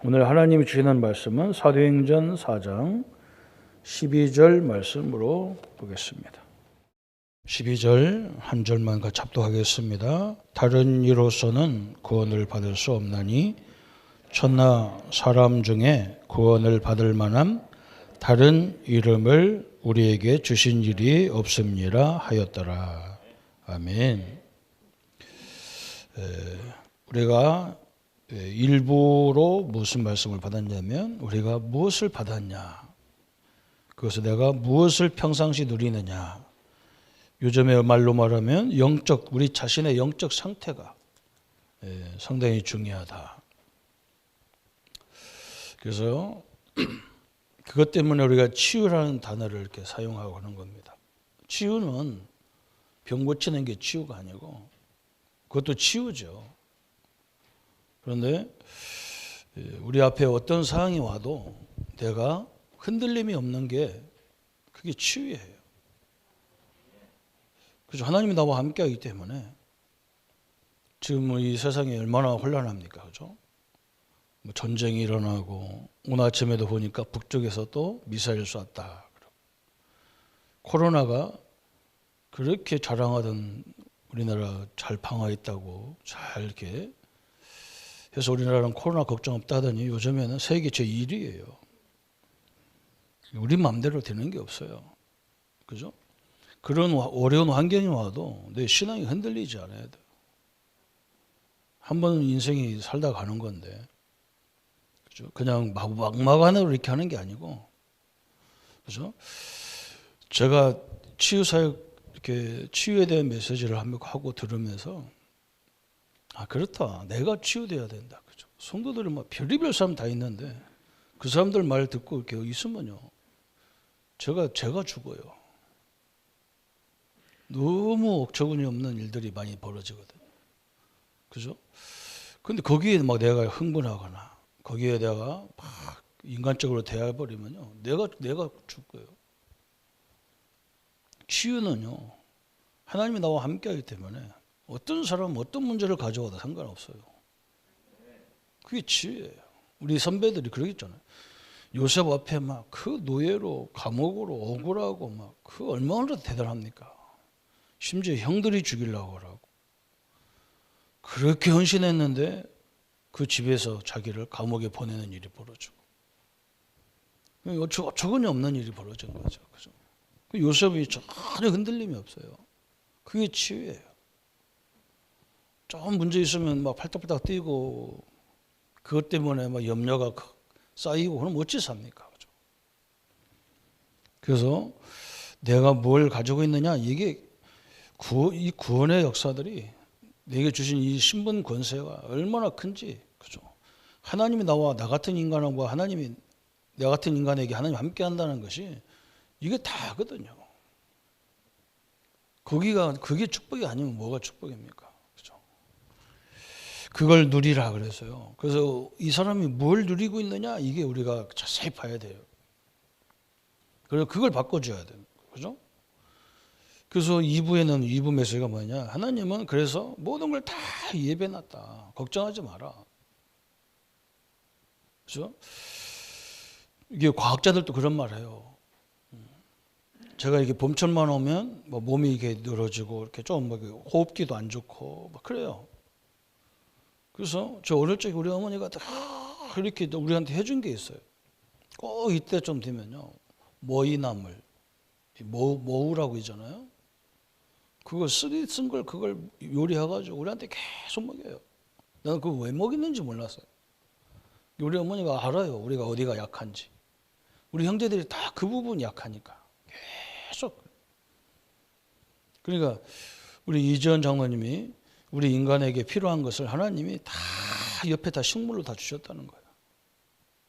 오늘 하나님이 주시는 말씀은 사도행전 4장 12절 말씀으로 보겠습니다. 12절 한 절만 같이 합독하겠습니다. 다른 이로서는 구원을 받을 수 없나니 천하 사람 중에 구원을 받을 만한 다른 이름을 우리에게 주신 일이 없음니라 하였더라. 아멘. 우리가 일부로 무슨 말씀을 받았냐면 우리가 무엇을 받았냐, 그것을 내가 무엇을 평상시 누리느냐, 요즘의 말로 말하면 우리 자신의 영적 상태가 상당히 중요하다. 그래서 그것 때문에 우리가 치유라는 단어를 이렇게 사용하고 하는 겁니다. 치유는 병 고치는 게 치유가 아니고 그것도 치유죠. 그런데 우리 앞에 어떤 상황이 와도 내가 흔들림이 없는 게 그게 치유예요. 그래서 하나님이 나와 함께하기 때문에 지금 이 세상이 얼마나 혼란합니까, 그죠? 전쟁이 일어나고 오늘 아침에도 보니까 북쪽에서 또 미사일 쐈다. 코로나가 그렇게 자랑하던 우리나라 잘 방어했다고 잘 이렇게 해서 우리나라는 코로나 걱정 없다 하더니 요즘에는 세계 제1위예요. 우리 마음대로 되는 게 없어요. 그죠? 그런 어려운 환경이 와도 내 신앙이 흔들리지 않아야 돼요. 한 번은 인생이 살다 가는 건데, 그죠? 그냥 막막한으로 이렇게 하는 게 아니고, 그죠? 제가 치유사역 이렇게 치유에 대한 메시지를 하고 들으면서 그렇다. 내가 치유돼야 된다. 그죠? 성도들이 막 별의별 사람 다 있는데 그 사람들 말 듣고 이렇게 있으면요, 제가 죽어요. 너무 억처구니 없는 일들이 많이 벌어지거든요. 그죠? 근데 거기에 막 내가 흥분하거나 거기에 내가 막 인간적으로 대해버리면요, 내가 죽어요. 치유는요, 하나님이 나와 함께하기 때문에 어떤 사람은 어떤 문제를 가져와도 상관없어요. 그게 치유예요. 우리 선배들이 그러겠잖아요. 요셉 앞에 막 그 노예로 감옥으로 억울하고 막 그 얼마나 대단합니까? 심지어 형들이 죽이려고 하라고 그렇게 헌신했는데 그 집에서 자기를 감옥에 보내는 일이 벌어지고 어처구니 없는 일이 벌어진 거죠. 그죠? 요셉이 전혀 흔들림이 없어요. 그게 치유예요. 좀 문제 있으면 막 팔딱팔딱 뛰고 그것 때문에 막 염려가 쌓이고 그럼 어찌 삽니까? 그죠? 그래서 내가 뭘 가지고 있느냐, 이게 이 구원의 역사들이 내게 주신 이 신분 권세가 얼마나 큰지, 그죠? 하나님이 나 같은 인간과 하나님이 내 같은 인간에게 하나님 함께 한다는 것이 이게 다거든요. 그게 축복이 아니면 뭐가 축복입니까? 그걸 누리라 그래서요. 그래서 이 사람이 뭘 누리고 있느냐, 이게 우리가 자세히 봐야 돼요. 그래서 그걸 바꿔줘야 돼요. 그죠? 그래서 2부 메시지가 뭐냐? 하나님은 그래서 모든 걸 다 예배해놨다. 걱정하지 마라. 그죠? 이게 과학자들도 그런 말 해요. 제가 이게 봄철만 오면 뭐 몸이 이게 늘어지고 이렇게 좀 호흡기도 안 좋고 막 그래요. 그래서 저 어릴 적에 우리 어머니가 이렇게 우리한테 해준 게 있어요. 꼭 이때쯤 되면요, 모이나물, 모우라고 있잖아요. 그거 쓴 걸 그걸 요리해가지고 우리한테 계속 먹여요. 나는 그거 왜 먹이는지 몰랐어요. 우리 어머니가 알아요. 우리가 어디가 약한지. 우리 형제들이 다 그 부분 약하니까 계속. 그러니까 우리 이지연 장로님이 우리 인간에게 필요한 것을 하나님이 다 옆에 다 식물로 다 주셨다는 거예요.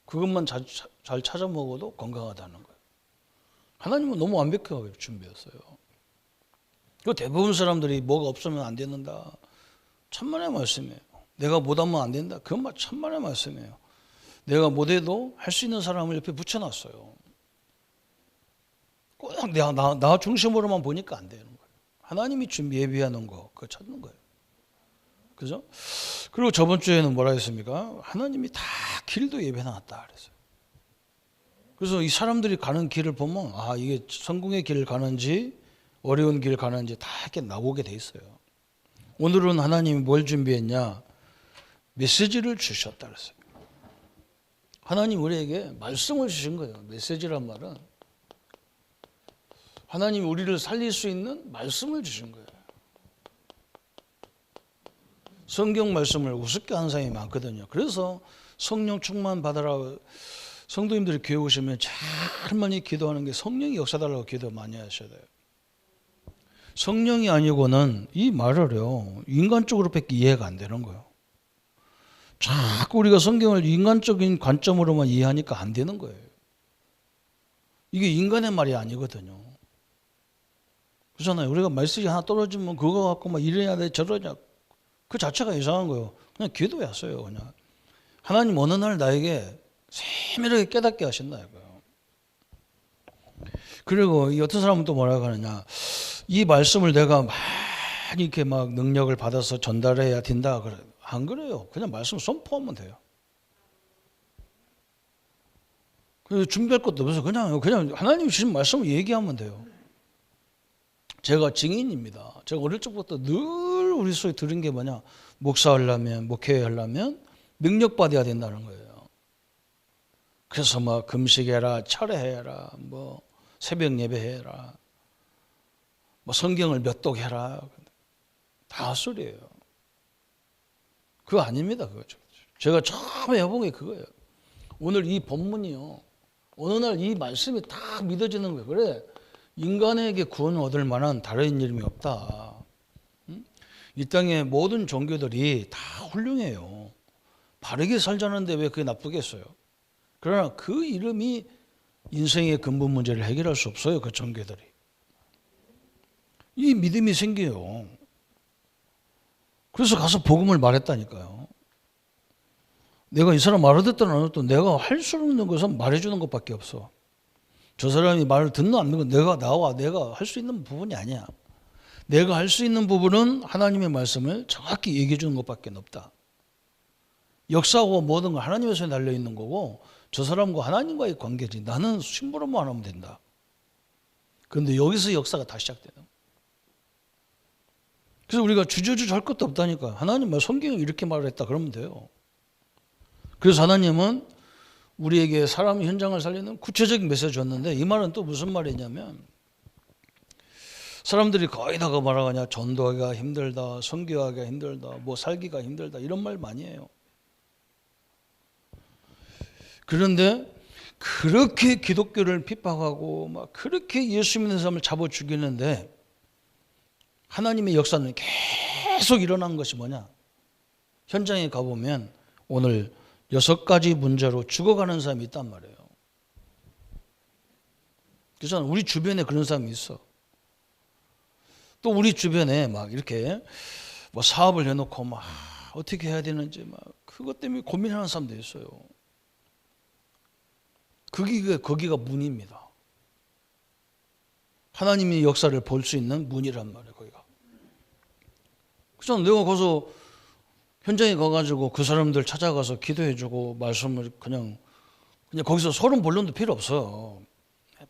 그것만 잘 찾아 먹어도 건강하다는 거예요. 하나님은 너무 완벽하게 준비했어요. 그 대부분 사람들이 뭐가 없으면 안 된다, 천만의 말씀이에요. 내가 못하면 안 된다, 그건 천만의 말씀이에요. 내가 못해도 할 수 있는 사람을 옆에 붙여놨어요. 꼭 나 중심으로만 보니까 안 되는 거예요. 하나님이 예비하는 거 그거 찾는 거예요. 그죠? 그리고 저번 주에는 뭐라 했습니까? 하나님이 다 길도 예배해놨다 그랬어요. 그래서 이 사람들이 가는 길을 보면 아 이게 성공의 길을 가는지 어려운 길을 가는지 다 이렇게 나오게 돼 있어요. 오늘은 하나님이 뭘 준비했냐? 메시지를 주셨다 그랬어요. 하나님 우리에게 말씀을 주신 거예요. 메시지란 말은 하나님이 우리를 살릴 수 있는 말씀을 주신 거예요. 성경 말씀을 우습게 하는 사람이 많거든요. 그래서 성령 충만 받으라. 성도님들이 교회 오시면 제일 많이 기도하는 게 성령이 역사달라고 기도 많이 하셔야 돼요. 성령이 아니고는 이 말을요 인간적으로밖에 이해가 안 되는 거예요. 자꾸 우리가 성경을 인간적인 관점으로만 이해하니까 안 되는 거예요. 이게 인간의 말이 아니거든요. 그렇잖아요. 우리가 메시지 하나 떨어지면 그거 갖고 막 이래야 돼 저러냐 그 자체가 이상한 거예요. 그냥 기도했어요. 그냥 하나님 어느 날 나에게 세밀하게 깨닫게 하신다 이거예요. 그리고 이 어떤 사람은 또 뭐라고 하느냐, 이 말씀을 내가 많이 이렇게 막 능력을 받아서 전달해야 된다 그래. 안 그래요. 그냥 말씀 선포하면 돼요. 준비할 것도 없어서 그냥 하나님이 주신 말씀을 얘기하면 돼요. 제가 증인입니다. 제가 어릴 적부터 늘 우리 속에 들은 게 뭐냐, 목사하려면 목회하려면 능력 받아야 된다는 거예요. 그래서 막 금식해라, 철회해라, 뭐 새벽 예배해라, 뭐 성경을 몇 독 해라, 다 소리예요. 그거 아닙니다. 그거 제가 처음에 해본 게 그거예요. 오늘 이 본문이요, 어느 날 이 말씀이 딱 믿어지는 거예요. 그래, 인간에게 구원을 얻을 만한 다른 이름이 없다. 이 땅의 모든 종교들이 다 훌륭해요. 바르게 살자는데 왜 그게 나쁘겠어요? 그러나 그 이름이 인생의 근본 문제를 해결할 수 없어요. 그 종교들이. 이 믿음이 생겨요. 그래서 가서 복음을 말했다니까요. 내가 이 사람 말을 듣든 안 듣든 내가 할 수 있는 것은 말해주는 것밖에 없어. 저 사람이 말을 듣는 안 듣는 건 내가 할 수 있는 부분이 아니야. 내가 할 수 있는 부분은 하나님의 말씀을 정확히 얘기해 주는 것밖에 없다. 역사하고 모든 건 하나님의 손에 달려 있는 거고 저 사람과 하나님과의 관계지. 나는 심부름만 하면 된다. 그런데 여기서 역사가 다 시작되는 거예요. 그래서 우리가 주저주저 할 것도 없다니까. 하나님 성경에 이렇게 말을 했다 그러면 돼요. 그래서 하나님은 우리에게 사람 현장을 살리는 구체적인 메시지를 줬는데, 이 말은 또 무슨 말이냐면, 사람들이 거의 다 그 말하냐, 전도하기가 힘들다, 선교하기가 힘들다, 뭐 살기가 힘들다, 이런 말 많이 해요. 그런데 그렇게 기독교를 핍박하고 막 그렇게 예수 믿는 사람을 잡아 죽이는데 하나님의 역사는 계속 일어난 것이 뭐냐? 현장에 가보면 오늘 6가지 문제로 죽어가는 사람이 있단 말이에요. 그래서 우리 주변에 그런 사람이 있어. 또 우리 주변에 막 이렇게 뭐 사업을 해놓고 막 어떻게 해야 되는지 막 그것 때문에 고민하는 사람도 있어요. 거기가 문입니다. 하나님의 역사를 볼 수 있는 문이란 말이에요. 거기가. 그래서 내가 거기서 현장에 가가지고 그 사람들 찾아가서 기도해주고 말씀을 그냥 거기서 소름 벌론도 필요 없어요.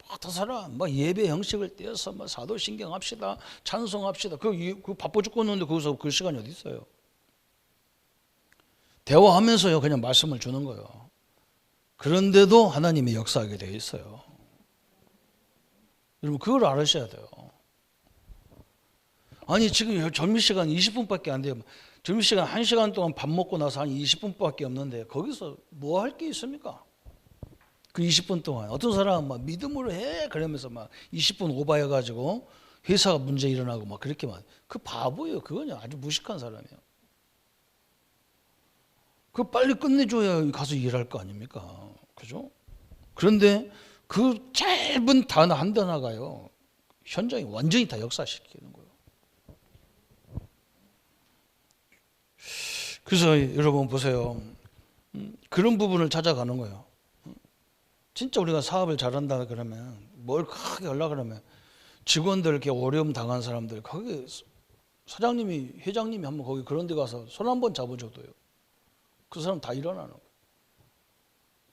어떤 사람 막 예배 형식을 떼어서 막 사도신경 합시다, 찬송합시다. 그 바빠 죽겠는데 거기서 그 시간이 어디 있어요? 대화하면서요 그냥 말씀을 주는 거예요. 그런데도 하나님이 역사하게 되어 있어요. 여러분 그걸 알으셔야 돼요. 아니 지금 점심시간 20분밖에 안 돼요. 점심시간 1시간 동안 밥 먹고 나서 한 20분밖에 없는데 거기서 뭐 할 게 있습니까? 그 20분 동안 어떤 사람은 막 믿음으로 해 그러면서 막 20분 오버해가지고 회사가 문제 일어나고 막 그렇게 막 그 바보예요. 그거는 아주 무식한 사람이에요. 그 빨리 끝내줘야 가서 일할 거 아닙니까? 그죠? 그런데 그 짧은 단어 한 단어가요 현장이 완전히 다 역사시키는 거예요. 그래서 여러분 보세요. 그런 부분을 찾아가는 거예요. 진짜 우리가 사업을 잘한다 그러면 뭘 크게 하려고 그러면 직원들 이렇게 어려움 당한 사람들 거기 사장님이 회장님이 한번 거기 그런 데 가서 손 한번 잡아줘도요. 그 사람 다 일어나는 거예요.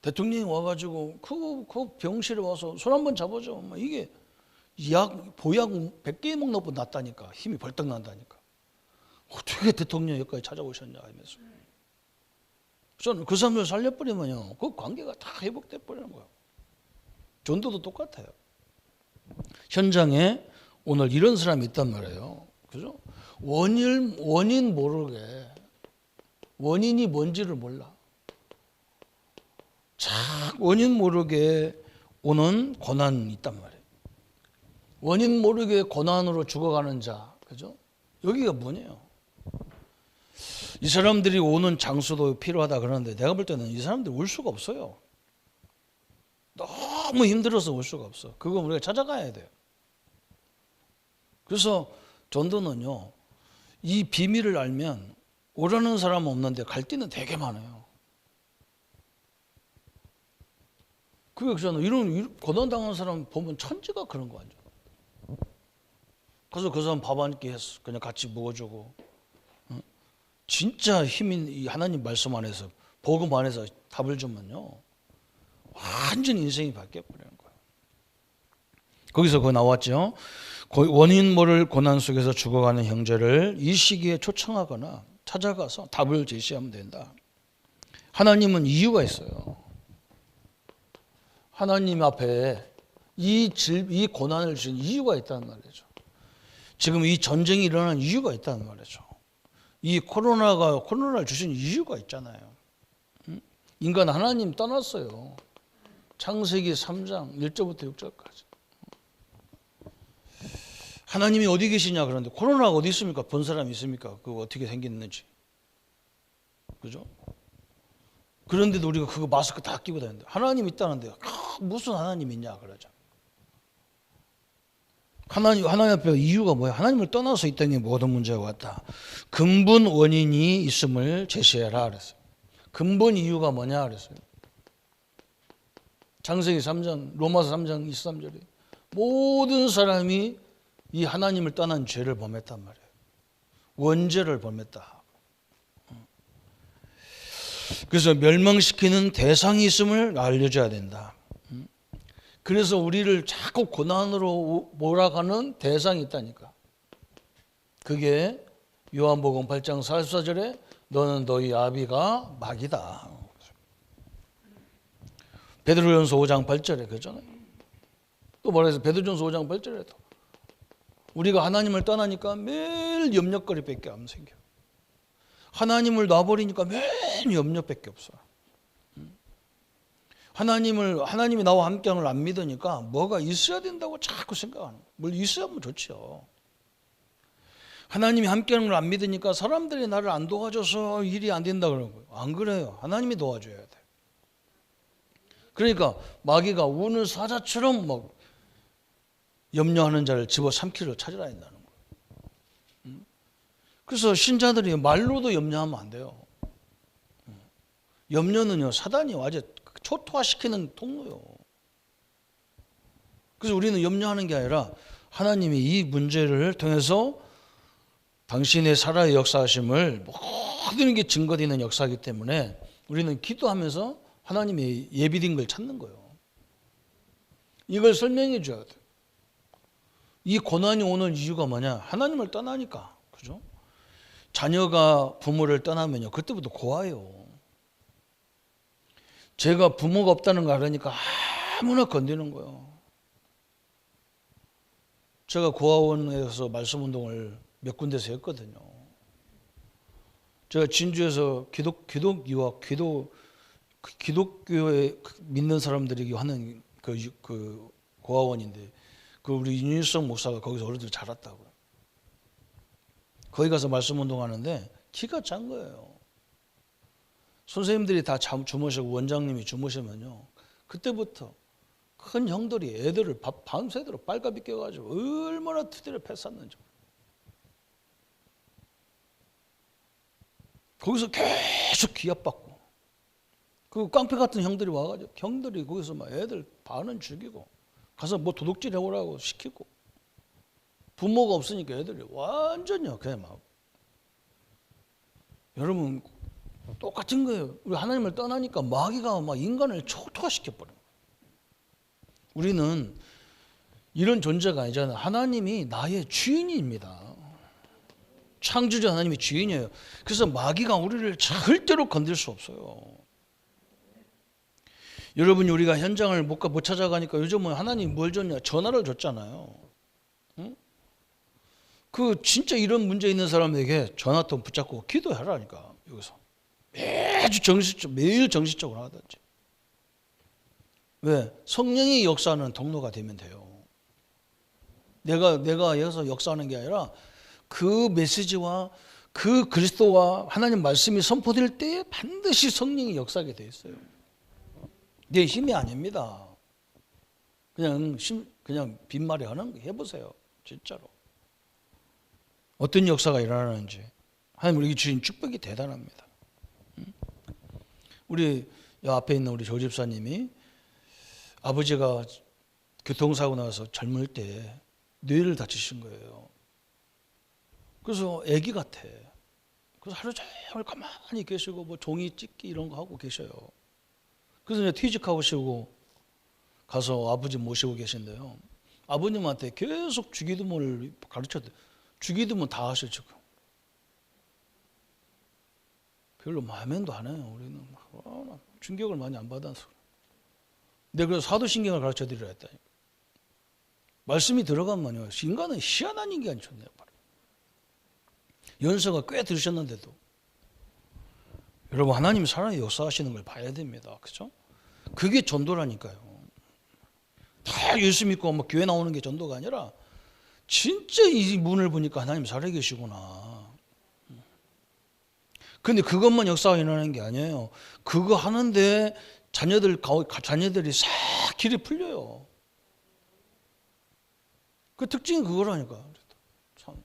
대통령이 와가지고 그 병실에 와서 손 한번 잡아줘. 이게 보약 100개 먹는 것보다 낫다니까. 힘이 벌떡 난다니까. 어떻게 대통령이 여기까지 찾아오셨냐 하면서. 저는 그 사람들 살려버리면요, 그 관계가 다 회복돼 버리는 거예요. 전도도 똑같아요. 현장에 오늘 이런 사람이 있단 말이에요. 그죠? 원인 모르게, 원인이 뭔지를 몰라. 원인 모르게 오는 고난이 있단 말이에요. 원인 모르게 고난으로 죽어가는 자, 그죠? 여기가 뭐냐요? 이 사람들이 오는 장소도 필요하다 그러는데 내가 볼 때는 이 사람들이 올 수가 없어요. 너무 힘들어서 올 수가 없어. 그거 우리가 찾아가야 돼요. 그래서 전도는요, 이 비밀을 알면 오라는 사람은 없는데 갈 데는 되게 많아요. 그게 저는 이런 고난당한 사람 보면 천지가 그런 거 아니죠. 그래서 그 사람 밥 한 끼 해서 그냥 같이 먹어주고, 진짜 힘인 이 하나님 말씀 안에서, 복음 안에서 답을 주면요, 완전히 인생이 바뀌어버리는 거예요. 거기서 그거 나왔죠. 원인 모를 고난 속에서 죽어가는 형제를 이 시기에 초청하거나 찾아가서 답을 제시하면 된다. 하나님은 있어요. 하나님 앞에 이 고난을 주신 이유가 있다는 말이죠. 지금 이 전쟁이 일어나는 이유가 있다는 말이죠. 이 코로나를 주신 이유가 있잖아요. 인간 하나님 떠났어요. 창세기 3장 1절부터 6절까지. 하나님이 어디 계시냐 그러는데 코로나가 어디 있습니까? 본 사람이 있습니까? 그거 어떻게 생겼는지. 그죠? 그런데도 우리가 그거 마스크 다 끼고 다니는데 하나님 있다는데 무슨 하나님 있냐 그러죠. 하나님 앞에 이유가 뭐야? 하나님을 떠나서 이 땅에 모든 문제가 왔다. 근본 원인이 있음을 제시해라 그랬어요. 근본 이유가 뭐냐 그랬어요. 창세기 3장, 로마서 3장 23절에 모든 사람이 이 하나님을 떠난 죄를 범했단 말이에요. 원죄를 범했다. 그래서 멸망시키는 대상이 있음을 알려줘야 된다. 그래서 우리를 자꾸 고난으로 몰아가는 대상이 있다니까. 그게 요한복음 8장 44절에 너는 너희 아비가 마귀다. 베드로전서 5장 8절에 그러잖아요. 또 뭐라 해서 베드로전서 5장 8절에도 우리가 하나님을 떠나니까 매일 염려거리밖에 안 생겨. 하나님을 놔버리니까 매일 염려밖에 없어. 하나님이 나와 함께하는 걸 안 믿으니까 뭐가 있어야 된다고 자꾸 생각하는 거예요. 뭘 있어야면 좋죠. 하나님이 함께하는 걸 안 믿으니까 사람들이 나를 안 도와줘서 일이 안 된다 그러는 거예요. 안 그래요. 하나님이 도와줘야 돼. 그러니까 마귀가 우는 사자처럼 막 염려하는 자를 집어삼키려 찾으라 한다는 거예요. 그래서 신자들이 말로도 염려하면 안 돼요. 염려는요, 사단이 아주 초토화시키는 통로요. 그래서 우리는 염려하는 게 아니라 하나님이 이 문제를 통해서 당신의 살아의 역사하심을 모든 게 증거되는 역사이기 때문에 우리는 기도하면서 하나님의 예비된 걸 찾는 거예요. 이걸 설명해 줘야 돼. 이 고난이 오는 이유가 뭐냐? 하나님을 떠나니까. 그죠? 자녀가 부모를 떠나면요, 그때부터 고아예요. 제가 부모가 없다는 거 알으니까 아무나 건드는 거예요. 제가 고아원에서 말씀운동을 몇 군데서 했거든요. 제가 진주에서 기독교에 믿는 사람들이 하는 그 고아원인데, 그 우리 윤일성 목사가 거기서 어른들 자랐다고요. 거기 가서 말씀운동하는데 키가 찬 거예요. 선생님들이 다 주무시고 원장님이 주무시면요, 그때부터 큰 형들이 애들을 밤새도록 빨가비 껴가지고 얼마나 투대를 패쌌는지. 거기서 계속 기합받고, 그 깡패 같은 형들이 와가지고 형들이 거기서 막 애들 반은 죽이고 가서 뭐 도둑질 해오라고 시키고. 부모가 없으니까 애들이 완전히 그냥 막. 여러분 똑같은 거예요. 우리 하나님을 떠나니까 마귀가 막 인간을 초토화시켜버려요. 우리는 이런 존재가 아니잖아요. 하나님이 나의 주인입니다. 창조주 하나님이 주인이에요. 그래서 마귀가 우리를 절대로 건들 수 없어요. 여러분이 우리가 현장을 못 찾아가니까 요즘은 하나님 뭘 줬냐? 전화를 줬잖아요. 응? 그 진짜 이런 문제 있는 사람에게 전화통 붙잡고 기도하라니까. 여기서 매일 정신적으로 하든지. 왜? 성령이 역사하는 통로가 되면 돼요. 내가 여기서 역사하는 게 아니라 그 메시지와 그 그리스도와 하나님 말씀이 선포될 때 반드시 성령이 역사하게 돼 있어요. 내 힘이 아닙니다. 그냥 빈말이 하는 거 해보세요. 진짜로. 어떤 역사가 일어나는지. 하나님 우리 주신 축복이 대단합니다. 우리 앞에 있는 우리 조 집사님이 아버지가 교통사고 나서 젊을 때 뇌를 다치신 거예요. 그래서 애기 같아. 그래서 하루 종일 가만히 계시고 뭐 종이 찢기 이런 거 하고 계셔요. 그래서 이제 퇴직하고 싶고 가서 아버지 모시고 계신데요. 아버님한테 계속 주기도문을 가르쳐도 주기도문 다 하셔 지금. 별로 마음에도 안 해요. 우리는 충격을 많이 안 받아서. 내가 그래서 사도신경을 가르쳐 드리라 했다니까. 말씀이 들어가면요. 인간은 희한한 인간이 좋네요. 연세가 꽤 들으셨는데도. 여러분 하나님 살아서 역사하시는 걸 봐야 됩니다. 그렇죠? 그게 전도라니까요. 다 예수 믿고 막 교회 나오는 게 전도가 아니라 진짜 이 문을 보니까 하나님 살아계시구나. 근데 그것만 역사가 일어나는 게 아니에요. 그거 하는데 자녀들이 싹 길이 풀려요. 그 특징이 그거라니까. 참.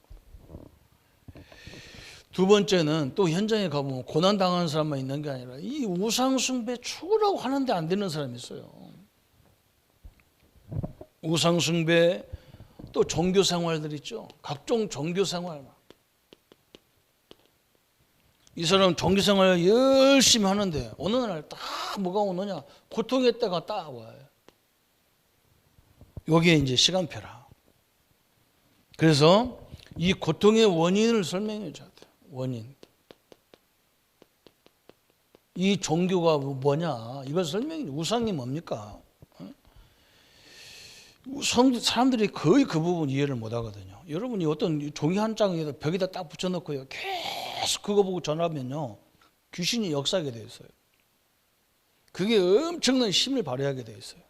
두 번째는 또 현장에 가보면 고난당하는 사람만 있는 게 아니라 이 우상숭배 추구라고 하는데 안 되는 사람이 있어요. 우상숭배 또 종교생활들 있죠. 각종 종교생활. 이 사람은 종교생활 열심히 하는데 어느 날 딱 뭐가 오느냐. 고통의 때가 딱 와요. 여기에 이제 시간표라. 그래서 이 고통의 원인을 설명해 줘야 돼요. 원인. 이 종교가 뭐냐? 이걸 설명해. 우상이 뭡니까? 사람들이 거의 그 부분 이해를 못 하거든요. 여러분이 어떤 종이 한 장에다 벽에다 딱 붙여놓고요. 계속 그거 보고 전하면요. 귀신이 역사하게 되어 있어요. 그게 엄청난 힘을 발휘하게 되어 있어요.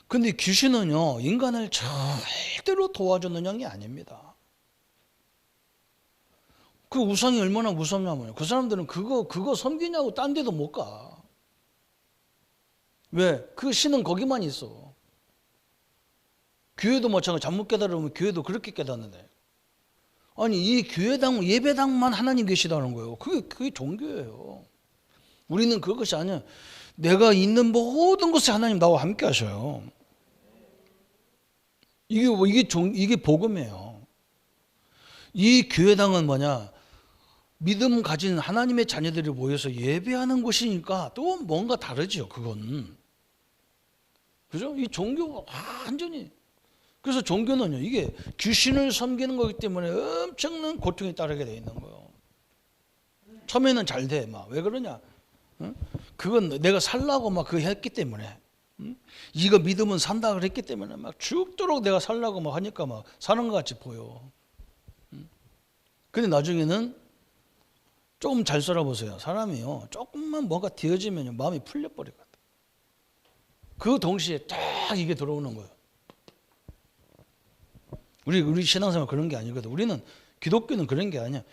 근데 귀신은요. 인간을 절대로 도와주는 영이 아닙니다. 그 우상이 얼마나 무섭냐면요. 그 사람들은 그거 섬기냐고 딴 데도 못 가. 왜? 그 신은 거기만 있어. 교회도 마찬가지. 잘못 깨달으면 교회도 그렇게 깨닫는데. 아니 이 교회당 예배당만 하나님 계시다는 거예요. 그게 종교예요. 우리는 그것이 아니야. 내가 있는 모든 곳에 하나님 나와 함께 하셔요. 이게 복음이에요. 이 교회당은 뭐냐? 믿음 가진 하나님의 자녀들이 모여서 예배하는 곳이니까 또 뭔가 다르죠. 그건. 그죠? 이 종교가 완전히. 그래서 종교는요, 이게 귀신을 섬기는 거기 때문에 엄청난 고통이 따르게 돼 있는 거예요. 처음에는 잘 돼. 왜 그러냐? 응? 그건 내가 살라고 막 그거 했기 때문에. 응? 이거 믿으면 산다 그랬기 때문에 막 죽도록 내가 살라고 막 하니까 막 사는 것 같이 보여. 응? 근데 나중에는 조금 잘 살아보세요. 사람이요, 조금만 뭔가 되어지면 마음이 풀려버리거든. 그 동시에 딱 이게 들어오는 거예요. 우리 신앙생활 그런 게 아니거든. 우리는 기독교는 그런 게 아니야.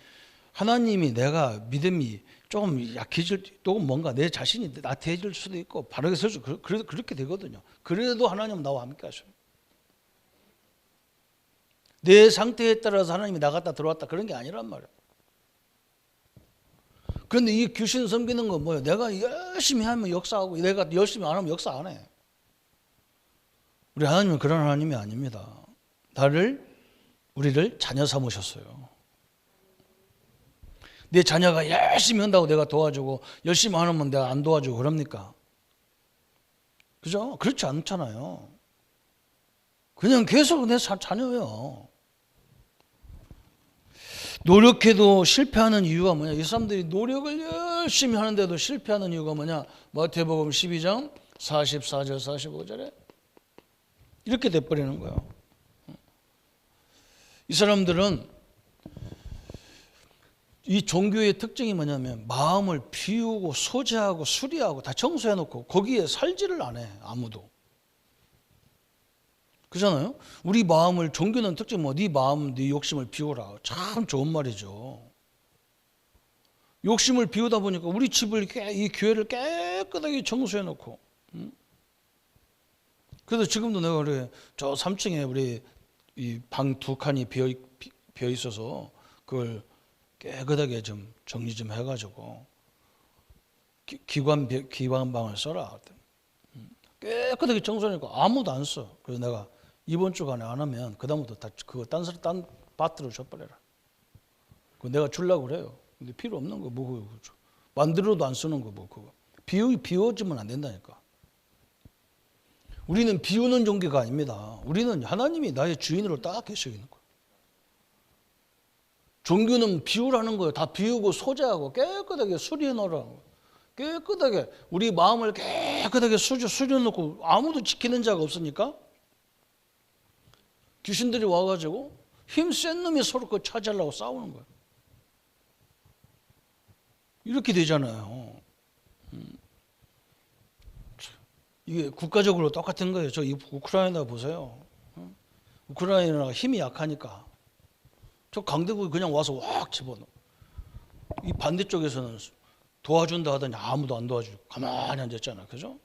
하나님이 내가 믿음이 조금 약해질, 또 뭔가 내 자신이 나태해질 수도 있고 바르게 설 수, 그렇게 되거든요. 그래도 하나님은 나와 함께 하셔요. 내 상태에 따라서 하나님이 나갔다 들어왔다 그런 게 아니란 말이에요. 그런데 이 귀신 섬기는 건 뭐예요? 내가 열심히 하면 역사하고 내가 열심히 안 하면 역사 안 해. 우리 하나님은 그런 하나님이 아닙니다. 우리를 자녀 삼으셨어요. 내 자녀가 열심히 한다고 내가 도와주고 열심히 안 하면 내가 안 도와주고 그럽니까? 그죠? 그렇지 않잖아요. 그냥 계속 내 자녀예요. 노력해도 실패하는 이유가 뭐냐? 이 사람들이 노력을 열심히 하는데도 실패하는 이유가 뭐냐? 마태복음 12장 44절 45절에 이렇게 돼버리는 거예요. 이 사람들은 이 종교의 특징이 뭐냐면 마음을 비우고 소재하고 수리하고 다 청소해놓고 거기에 살지를 안 해. 아무도. 그렇잖아요. 우리 마음을, 종교는 특징 뭐 네 마음 네 욕심을 비우라. 참 좋은 말이죠. 욕심을 비우다 보니까 우리 집을 이 교회를 깨끗하게 청소해놓고 그래서 지금도 내가 그래 저 3층에 우리 이 방 2칸이 비어 있어서 그걸 깨끗하게 좀 정리 좀 해가지고 기관방을 써라. 깨끗하게 청소하니까 아무도 안 써. 그래서 내가 이번 주간에 안 하면 그다음부터 다 그거 딴 밭으로 줘버려라. 그거 내가 주려고 그래요. 근데 필요 없는 거 뭐 만들어도 안 쓰는 거 뭐 그거 비워지면 안 된다니까. 우리는 비우는 종교가 아닙니다. 우리는 하나님이 나의 주인으로 딱 계시고 있는 거예요. 종교는 비우라는 거예요. 다 비우고 소재하고 깨끗하게 수리해 놓으라는 거예요. 깨끗하게 우리 마음을 깨끗하게 수리해 놓고 아무도 지키는 자가 없으니까 귀신들이 와가지고 힘센 놈이 서로 그거 차지하려고 싸우는 거예요. 이렇게 되잖아요. 이게 국가적으로 똑같은 거예요. 저 우크라이나 보세요. 우크라이나가 힘이 약하니까 저 강대국이 그냥 와서 확 집어넣어. 이 반대쪽에서는 도와준다 하더니 아무도 안 도와주고 가만히 앉았잖아. 그죠?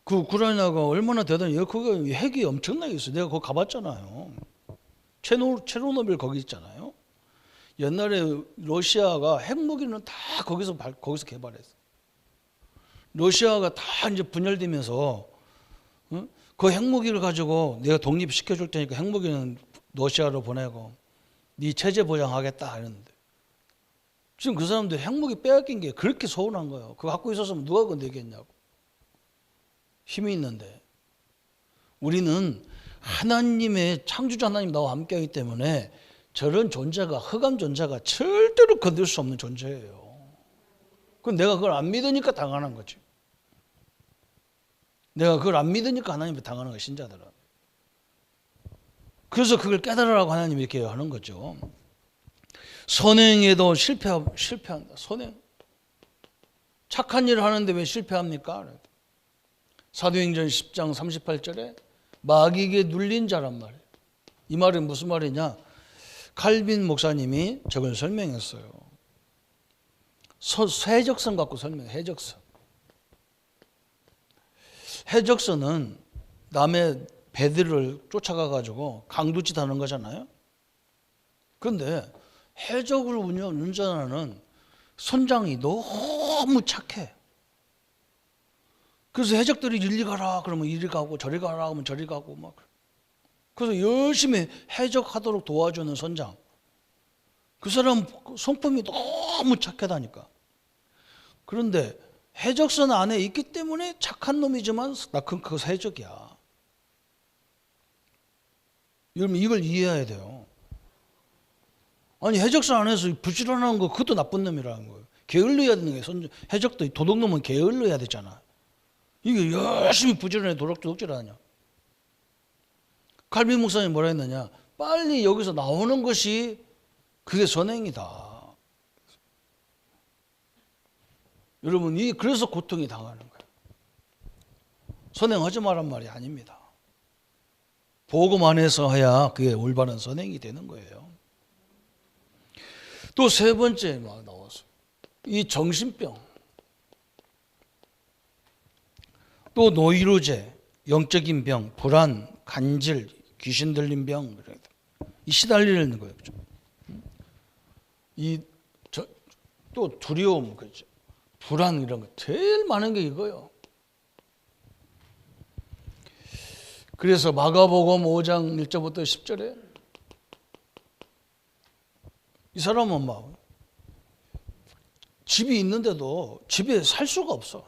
그 우크라이나가 얼마나 대단해. 거기 핵이 엄청나게 있어요. 내가 거기 가봤잖아요. 체르노빌 거기 있잖아요. 옛날에 러시아가 핵무기는 다 거기서 개발했어. 러시아가 다 이제 분열되면서 그 핵무기를 가지고 내가 독립시켜줄 테니까 핵무기는 러시아로 보내고 네 체제 보장하겠다 하는데 지금 그 사람들 핵무기 빼앗긴 게 그렇게 서운한 거예요. 그거 갖고 있었으면 누가 건드리겠냐고. 힘이 있는데 우리는 하나님의 창조자 하나님 나와 함께하기 때문에 저런 존재가 흑암 존재가 절대로 건들 수 없는 존재예요. 그럼 내가 그걸 안 믿으니까 당하는 거지. 내가 그걸 안 믿으니까 하나님을 당하는 거야, 신자들은. 그래서 그걸 깨달으라고 하나님이 이렇게 하는 거죠. 선행에도 실패한다. 선행. 착한 일을 하는데 왜 실패합니까? 사도행전 10장 38절에 마귀에게 눌린 자란 말이에요. 이 말은 무슨 말이냐? 칼빈 목사님이 저걸 설명했어요. 해적선 갖고 설명해. 해적선은 남의 배들을 쫓아가 가지고 강도짓 하는 거잖아요. 그런데 해적을 운전하는 선장이 너무 착해. 그래서 해적들이 이리 가라 그러면 이리 가고 저리 가라 하면 저리 가고 막. 그래서 열심히 해적하도록 도와주는 선장. 그 사람 성품이 너무 착하다니까. 그런데 해적선 안에 있기 때문에 착한 놈이지만 그 해적이야. 여러분 이걸 이해해야 돼요. 아니 해적선 안에서 부지런한 거 그것도 나쁜 놈이라는 거예요. 게을러야 되는 거예요. 해적도 도둑놈은 게을러야 되잖아. 이게 열심히 부지런해 도둑질하냐. 칼빈 목사님 뭐라 했느냐. 빨리 여기서 나오는 것이 그게 선행이다. 여러분 그래서 고통이 당하는 거예요. 선행하지 말란 말이 아닙니다. 복음 안에서 해야 그게 올바른 선행이 되는 거예요. 또 세 번째 막 나왔어. 이 정신병. 또 노이로제, 영적인 병, 불안, 간질, 귀신 들린 병, 이 시달리는 거예요. 또 두려움, 그렇죠. 불안 이런 거 제일 많은 게 이거예요. 그래서 마가복음 5장 1절부터 10절에 이 사람은 막 집이 있는데도 집에 살 수가 없어.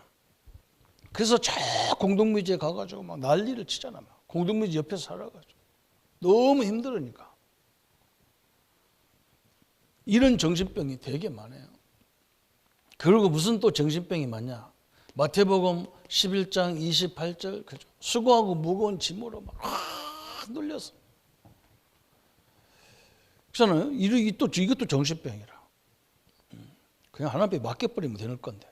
그래서 저 공동묘지에 가가지고 막 난리를 치잖아. 공동묘지 옆에서 살아가지고 너무 힘들으니까. 이런 정신병이 되게 많아요. 그리고 무슨 또 정신병이 많냐? 마태복음 11장 28절 그죠? 수고하고 무거운 짐으로 막 눌려서. 그렇잖아요. 이것도 정신병이라. 그냥 하나님 앞에 맡겨버리면 되는 건데.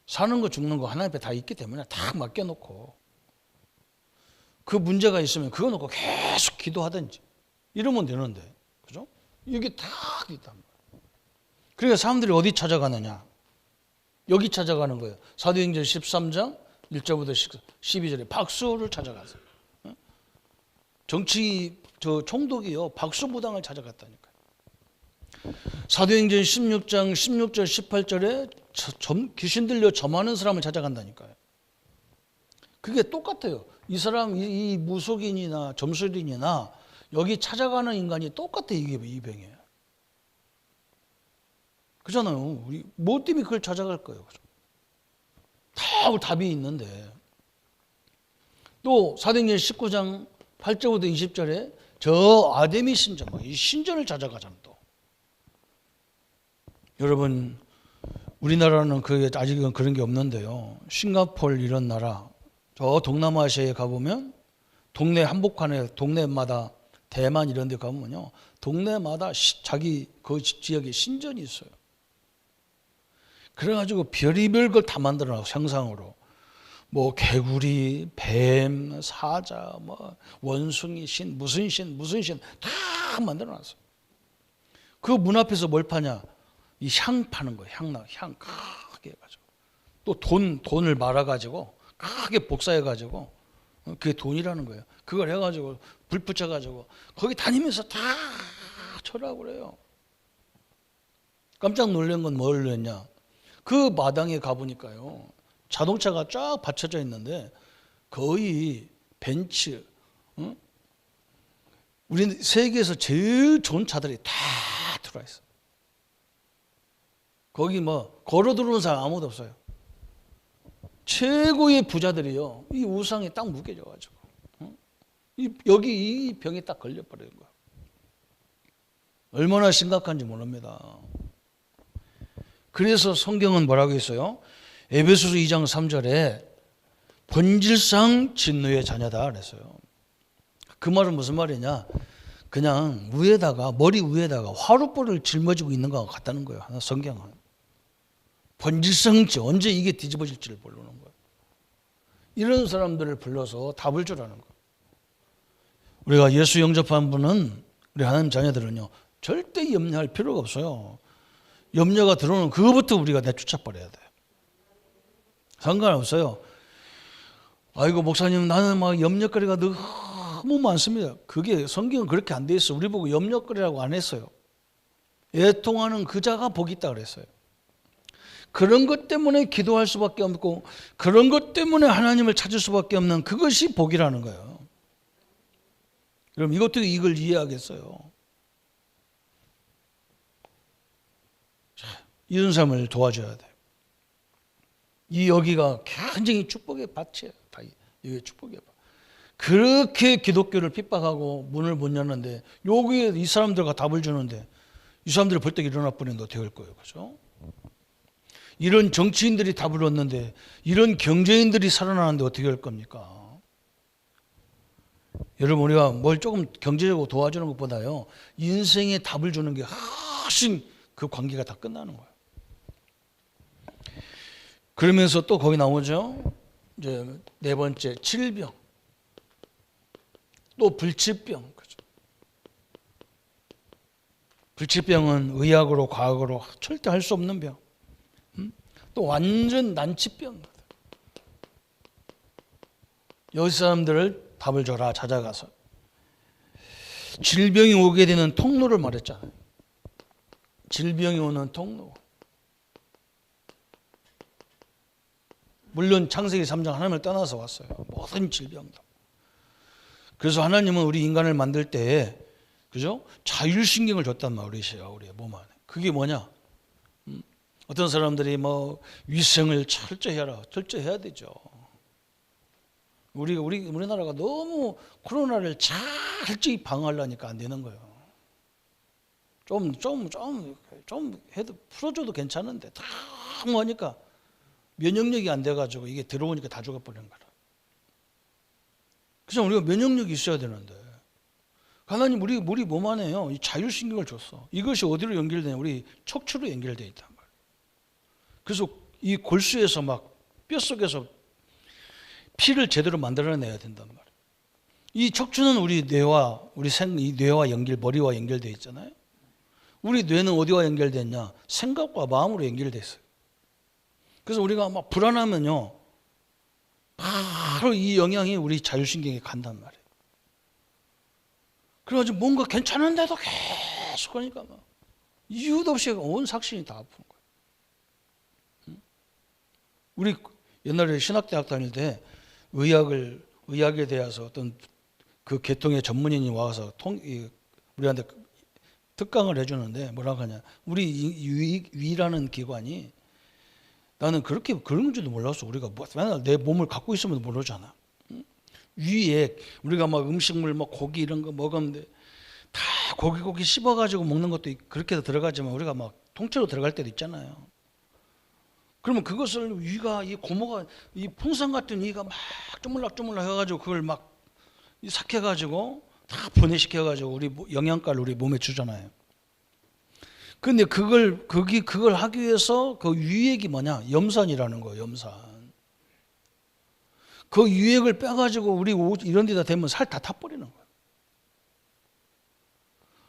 사는 거 죽는 거 하나님 앞에 다 있기 때문에 다 맡겨놓고 그 문제가 있으면 그거 놓고 계속 기도하든지 이러면 되는데, 그죠? 이게 다 있단 말이에요. 그러니까 사람들이 어디 찾아가느냐? 여기 찾아가는 거예요. 사도행전 13장 1절부터 12절에 박수를 찾아가서 정치 총독이요 박수무당을 찾아갔다니까요. 사도행전 16장 16절 18절에 귀신 들려 점하는 사람을 찾아간다니까요. 그게 똑같아요. 이 사람 이 무속인이나 점술인이나 여기 찾아가는 인간이 똑같아. 이게 이 병이에요. 그잖아요. 우리 뭐 때문에 그걸 찾아갈 거예요. 그죠? 다 답이 있는데. 또 사도행전 19장 8절부터 20절에 저 아데미 신전, 이 신전을 찾아가잖아 또. 여러분, 우리나라는 아직은 그런 게 없는데요. 싱가포르 이런 나라, 저 동남아시아에 가보면 동네 한복판에 동네마다 대만 이런 데 가보면요. 동네마다 자기 그 지역에 신전이 있어요. 그래가지고 별의별 걸 다 만들어놔. 형상으로 뭐 개구리, 뱀, 사자, 뭐 원숭이 신, 무슨 신 다 만들어놨어. 그 문 앞에서 뭘 파냐? 이 향 파는 거예요. 향 크게 해가지고 또 돈을 말아가지고 크게 복사해가지고 그게 돈이라는 거예요. 그걸 해가지고 불 붙여가지고 거기 다니면서 다 철하고 그래요. 깜짝 놀란 건 뭘 했냐? 그 마당에 가보니까요. 자동차가 쫙 받쳐져 있는데 거의 벤츠, 우리 세계에서 제일 좋은 차들이 다 들어와 있어. 거기 뭐 걸어 들어오는 사람 아무도 없어요. 최고의 부자들이요. 이 우상에 딱 묶여져가지고 여기 이 병에 딱 걸려버리는 거야. 얼마나 심각한지 모릅니다. 그래서 성경은 뭐라고 했어요? 에베소서 2장 3절에 본질상 진노의 자녀다 그랬어요. 그 말은 무슨 말이냐? 그냥 머리 위에다가 화롯불을 짊어지고 있는 것 같다는 거예요. 성경은. 본질상지 언제 이게 뒤집어질지를 모르는 거예요. 이런 사람들을 불러서 답을 주라는 거예요. 우리가 예수 영접한 분은 우리 하나님 자녀들은요. 절대 염려할 필요가 없어요. 염려가 들어오는 그거부터 우리가 내쫓아버려야 돼요. 상관없어요. 아이고 목사님 나는 막 염려거리가 너무 많습니다. 그게 성경은 그렇게 안 돼 있어. 우리 보고 염려거리라고 안 했어요. 애통하는 그자가 복이 있다 그랬어요. 그런 것 때문에 기도할 수밖에 없고 그런 것 때문에 하나님을 찾을 수밖에 없는 그것이 복이라는 거예요. 그럼 이걸 이해하겠어요. 이런 사람을 도와줘야 돼요. 여기가 굉장히 축복의 밭이에요. 이게 축복의 밭. 그렇게 기독교를 핍박하고 문을 못 열는데 여기에 이 사람들과 답을 주는데 이 사람들이 벌떡 일어나 버리는데 어떻게 할 거예요? 그죠? 이런 정치인들이 답을 얻는데 이런 경제인들이 살아나는데 어떻게 할 겁니까? 여러분 우리가 뭘 조금 경제적으로 도와주는 것보다요. 인생에 답을 주는 게 훨씬 그 관계가 다 끝나는 거예요. 그러면서 또 거기 나오죠. 이제 네 번째 질병, 또 불치병. 그죠? 불치병은 의학으로 과학으로 절대 할 수 없는 병. 또 완전 난치병. 여기 사람들을 답을 줘라 찾아가서. 질병이 오게 되는 통로를 말했잖아요. 질병이 오는 통로. 물론 창세기 3장 하나님을 떠나서 왔어요. 모든 질병도. 그래서 하나님은 우리 인간을 만들 때 그죠? 자율신경을 줬단 말이에요. 우리 몸 안에. 그게 뭐냐? 어떤 사람들이 뭐 위생을 철저히 해라. 철저히 해야 되죠. 우리나라가 너무 코로나를 철저히 방어하려니까 안 되는 거예요. 좀 해도 풀어줘도 괜찮은데 너무 하니까 면역력이 안 돼가지고 이게 들어오니까 다 죽어버리는 거라. 그래서 우리가 면역력이 있어야 되는데 하나님 우리 몸 안에요 이 자율신경을 줬어. 이것이 어디로 연결되냐? 우리 척추로 연결되어 있단 말이에요. 그래서 이 골수에서 막 뼛속에서 피를 제대로 만들어내야 된단 말이에요. 이 척추는 우리 뇌와 이 뇌와 머리와 연결되어 있잖아요. 우리 뇌는 어디와 연결됐냐? 생각과 마음으로 연결되어 있어요. 그래서 우리가 막 불안하면요 바로 이 영향이 우리 자율신경에 간단 말이에요. 그래가지고 뭔가 괜찮은데도 계속 하니까 막 이유도 없이 온 삭신이 다 아픈 거예요. 우리 옛날에 신학대학 다닐 때 의학에 대해서 어떤 그 계통의 전문인이 와서 우리한테 특강을 해주는데 뭐라고 하냐? 우리 위라는 기관이 나는 그런 줄도 몰랐어. 우리가 맨날 내 몸을 갖고 있으면 모르잖아. 위에 우리가 막 음식물 막 고기 이런 거 먹었는데 다 고기 씹어가지고 먹는 것도 그렇게 들어가지만 우리가 막 통째로 들어갈 때도 있잖아요. 그러면 그것을 위가 이 고모가 이 풍선 같은 위가 막 쪼물락쪼물락 해가지고 그걸 막 삭혀가지고 다 분해시켜가지고 우리 영양가를 우리 몸에 주잖아요. 근데 그걸 하기 위해서 그 유액이 뭐냐? 염산이라는 거예요. 염산. 그 유액을 빼가지고 우리 옷 이런 데다 대면 살 다 타버리는 거예요.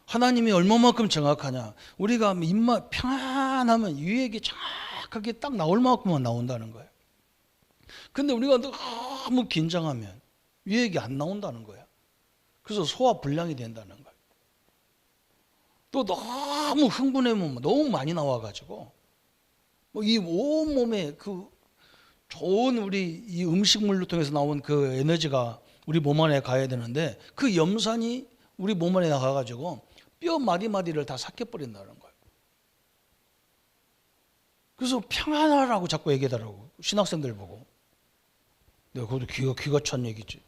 하나님이 얼마만큼 정확하냐? 우리가 입맛 평안하면 유액이 정확하게 딱 나올 만큼만 나온다는 거예요. 근데 우리가 너무 긴장하면 유액이 안 나온다는 거야. 그래서 소화 불량이 된다는 거예요. 또 너무 흥분하면 너무 많이 나와가지고 이 온몸에 그 좋은 우리 이 음식물로 통해서 나온 그 에너지가 우리 몸 안에 가야 되는데 그 염산이 우리 몸 안에 나가가지고 뼈 마디마디를 다 삭혀버린다는 거예요. 그래서 평안하라고 자꾸 얘기하더라고. 신학생들 보고. 내가 그것도 귀가 찬 얘기지.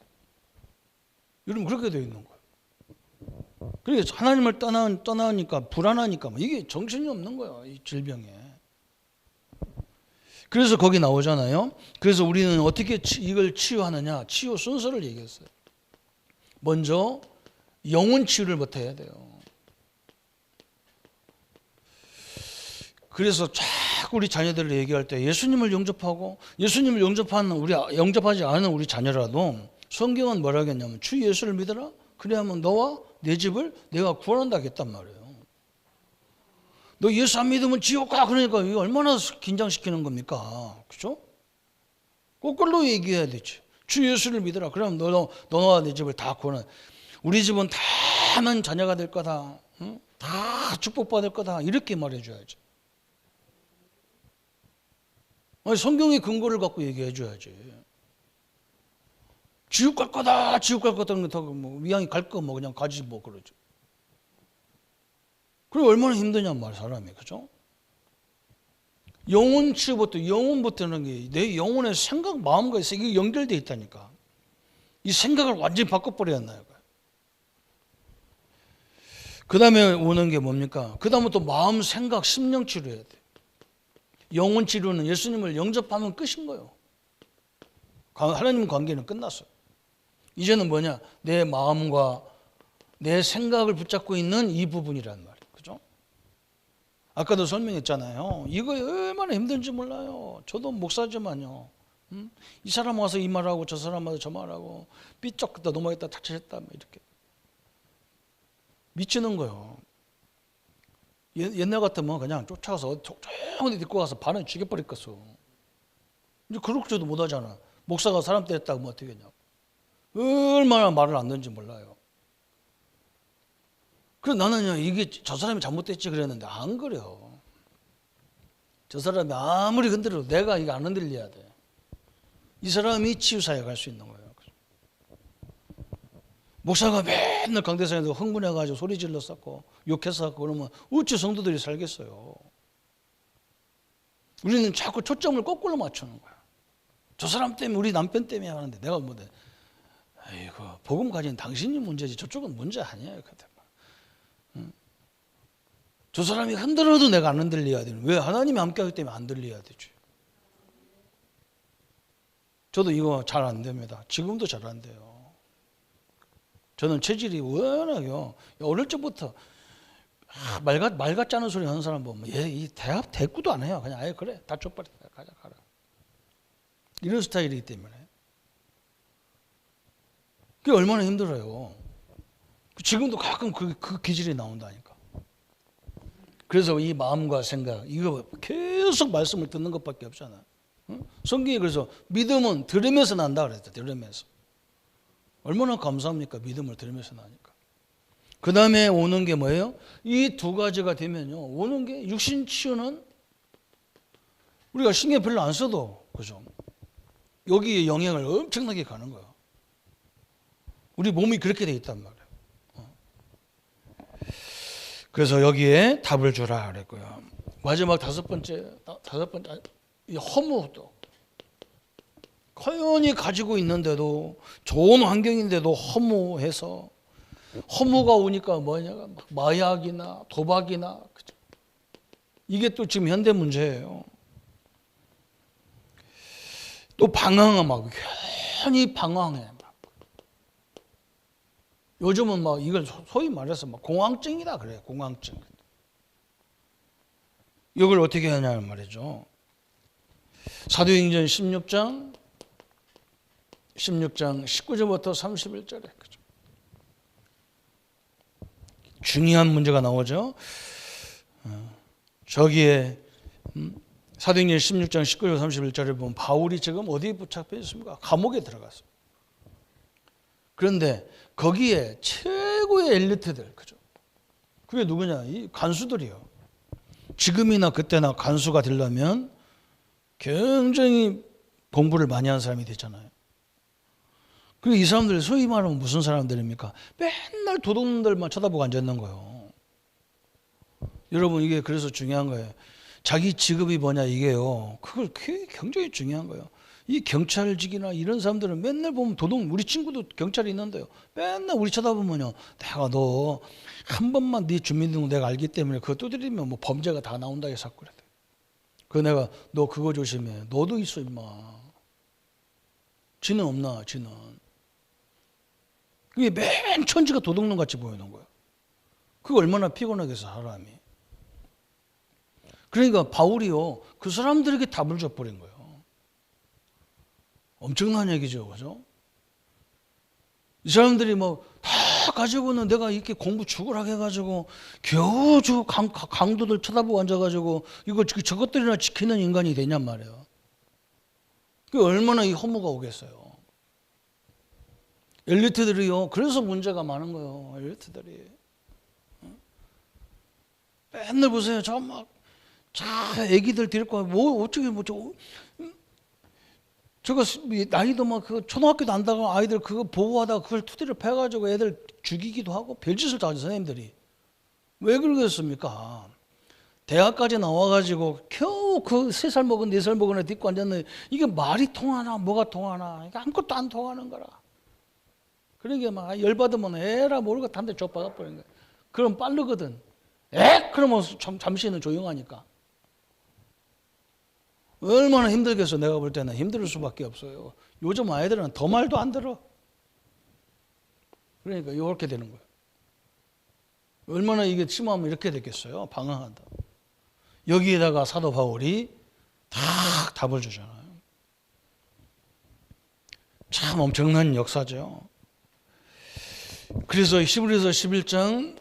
여러분 그렇게 되어 있는 거예요. 그러니까 하나님을 떠나니까 불안하니까 이게 정신이 없는 거예요. 이 질병에. 그래서 거기 나오잖아요. 그래서 우리는 어떻게 이걸 치유하느냐? 치유 순서를 얘기했어요. 먼저 영혼 치유를 부터 해야 돼요. 그래서 자꾸 우리 자녀들을 얘기할 때 예수님을 영접하고 예수님을 영접하지 않은 우리 자녀라도 성경은 뭐라 하겠냐면 주 예수를 믿어라. 그래야만 너와 내 집을 내가 구원한다 했단 말이에요. 너 예수 안 믿으면 지옥 가. 그러니까 이거 얼마나 긴장시키는 겁니까? 그죠? 거꾸로 얘기해야 되지. 주 예수를 믿어라. 그러면 너와 내 집을 다 구원해. 우리 집은 다 하나님 자녀가 될 거다. 응? 다 축복받을 거다. 이렇게 말해줘야지. 아니, 성경의 근거를 갖고 얘기해줘야지. 지옥 갈 거다. 지옥 갈 거다. 위양이 갈 거 그냥 가지 그러죠. 그리고 얼마나 힘드냔 말이야, 사람이. 그죠? 영혼 치유부터, 영혼부터는 게 내 영혼의 생각, 마음과 이게 연결되어 있다니까. 이 생각을 완전히 바꿔버려야 한다는 거야. 그 다음에 오는 게 뭡니까? 그 다음에 또 마음, 생각, 심령 치료해야 돼. 영혼 치료는 예수님을 영접하면 끝인 거예요. 하나님 관계는 끝났어요. 이제는 뭐냐? 내 마음과 내 생각을 붙잡고 있는 이 부분이란 말이에요. 그죠? 아까도 설명했잖아요. 이거 얼마나 힘든지 몰라요. 저도 목사지만요. 이 사람 와서 이 말하고 저 사람 와서 저 말하고 삐쩍다 넘어갔다 다쳤다 이렇게 미치는 거예요. 옛날 같으면 그냥 쫓아가서 조용히 데리고 가서 반은 죽여버릴 것어. 이제 그렇게도 못하잖아. 목사가 사람 때렸다고 하면 어떻게 하냐고. 얼마나 말을 안 듣는지 몰라요. 그래서 나는요, 이게 저 사람이 잘못됐지 그랬는데 안 그래요. 저 사람이 아무리 흔들어도 내가 이거 안 흔들려야 돼. 이 사람이 치유사에 갈 수 있는 거예요. 목사가 맨날 강대상에서 흥분해가지고 소리 질렀었고 욕했었고 그러면 어찌 성도들이 살겠어요. 우리는 자꾸 초점을 거꾸로 맞추는 거야. 저 사람 때문에 우리 남편 때문에 하는데 내가 뭐래. 아이고 복음 가진 당신이 문제지 저쪽은 문제 아니에요. 저 사람이 흔들어도 내가 안 흔들려야 되는 왜 하나님이 함께하기 때문에 안 들려야 되지. 저도 이거 잘 안 됩니다. 지금도 잘 안 돼요. 저는 체질이 워낙요. 어릴 적부터 말 같지 않은 소리 하는 사람 보면 얘 이 대꾸도 안 해요. 그냥 아예 그래 다 족발이 가자 가라. 이런 스타일이기 때문에 그게 얼마나 힘들어요. 지금도 가끔 그 기질이 나온다니까. 그래서 이 마음과 생각 이거 계속 말씀을 듣는 것밖에 없잖아요. 성경이 그래서 믿음은 들으면서 난다 그랬죠. 들으면서. 얼마나 감사합니까? 믿음을 들으면서 나니까. 그 다음에 오는 게 뭐예요? 이 두 가지가 되면요. 오는 게 육신 치유는 우리가 신경 별로 안 써도 그죠? 여기에 영향을 엄청나게 가는 거예요. 우리 몸이 그렇게 돼 있단 말이에요. 그래서 여기에 답을 주라 그랬고요. 마지막 다섯 번째 이 허무도 커연히 가지고 있는데도 좋은 환경인데도 허무해서 허무가 오니까 뭐냐 마약이나 도박이나 그죠? 이게 또 지금 현대 문제예요. 또 방황은 막 괜히 방황해. 요즘은 막 이걸 소위 말해서 막 공황증이다 그래요. 공황증. 이걸 어떻게 하냐는 말이죠. 사도행전 16장 19절부터 31절에 그죠. 중요한 문제가 나오죠. 저기에 사도행전 16장 19절 31절에 보면 바울이 지금 어디에 붙잡혀 있습니까? 감옥에 들어갔어요. 그런데 거기에 최고의 엘리트들 그죠. 그게 누구냐? 이 간수들이요. 지금이나 그때나 간수가 되려면 굉장히 공부를 많이 한 사람이 되잖아요. 그리고 이 사람들 소위 말하면 무슨 사람들입니까? 맨날 도둑놈들만 쳐다보고 앉아있는 거예요. 여러분 이게 그래서 중요한 거예요. 자기 직업이 뭐냐 이게요. 그걸 굉장히 중요한 거예요. 이 경찰직이나 이런 사람들은 맨날 보면 우리 친구도 경찰이 있는데요. 맨날 우리 쳐다보면요. 내가 너 한 번만 네 주민등록 내가 알기 때문에 그거 두드리면 뭐 범죄가 다 나온다 해서 그래. 그 내가 너 그거 조심해. 너도 있어 임마. 지는 없나 지는. 그게 맨 천지가 도둑놈 같이 보이는 거예요. 그거 얼마나 피곤하겠어 사람이. 그러니까 바울이요. 그 사람들에게 답을 줘버린 거예요. 엄청난 얘기죠. 그죠? 이 사람들이 뭐 다 가지고는 내가 이렇게 공부 죽으라고 해가지고 겨우 저 강도들 쳐다보고 앉아가지고 이거 저것들이나 지키는 인간이 되냔 말이에요. 그 얼마나 이 허무가 오겠어요. 엘리트들이요. 그래서 문제가 많은 거예요. 엘리트들이. 맨날 보세요. 애기들 데리고 뭐 어떻게 저거 나이도 막 그 초등학교도 안 다가 아이들 그거 보호하다가 그걸 투대를 패가지고 애들 죽이기도 하고 별짓을 다 하죠 선생님들이. 왜 그러겠습니까? 대학까지 나와가지고 겨우 그 3살 먹은 4살 먹은 애 딛고 앉았는데 이게 말이 통하나 뭐가 통하나 이게 아무것도 안 통하는 거라. 그러니까 막 열받으면 에라 모르고 한 대 좁아가 버리는 거야. 그럼 빠르거든. 그러면 잠시는 조용하니까. 얼마나 힘들겠어. 내가 볼 때는 힘들 수밖에 없어요. 요즘 아이들은 더 말도 안 들어. 그러니까 이렇게 되는 거예요. 얼마나 이게 심하면 이렇게 됐겠어요. 방황한다. 여기에다가 사도 바울이 다 답을 주잖아요. 참 엄청난 역사죠. 그래서 히브리서 11장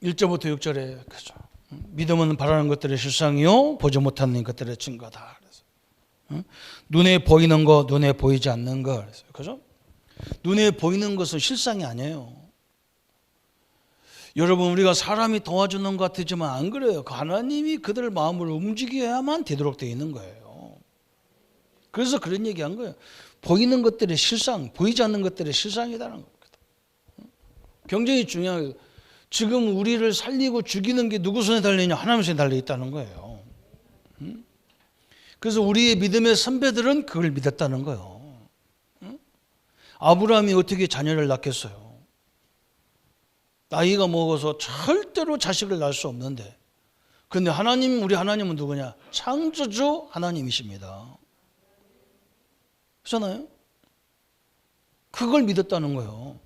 1절부터 6절에 그죠. 믿음은 바라는 것들의 실상이요 보지 못하는 것들의 증거다. 그래서 눈에 보이는 것, 눈에 보이지 않는 것. 그죠? 눈에 보이는 것은 실상이 아니에요. 여러분 우리가 사람이 도와주는 것 같지만 안 그래요. 하나님이 그들의 마음을 움직여야만 되도록 되어 있는 거예요. 그래서 그런 얘기한 거예요. 보이는 것들의 실상, 보이지 않는 것들의 실상이라는 겁니다. 굉장히 중요한 거예요. 지금 우리를 살리고 죽이는 게 누구 손에 달려있냐? 하나님 손에 달려있다는 거예요. 그래서 우리의 믿음의 선배들은 그걸 믿었다는 거예요. 아브라함이 어떻게 자녀를 낳겠어요? 나이가 먹어서 절대로 자식을 낳을 수 없는데, 근데 하나님, 우리 하나님은 누구냐? 창조주 하나님이십니다. 그렇잖아요? 그걸 믿었다는 거예요.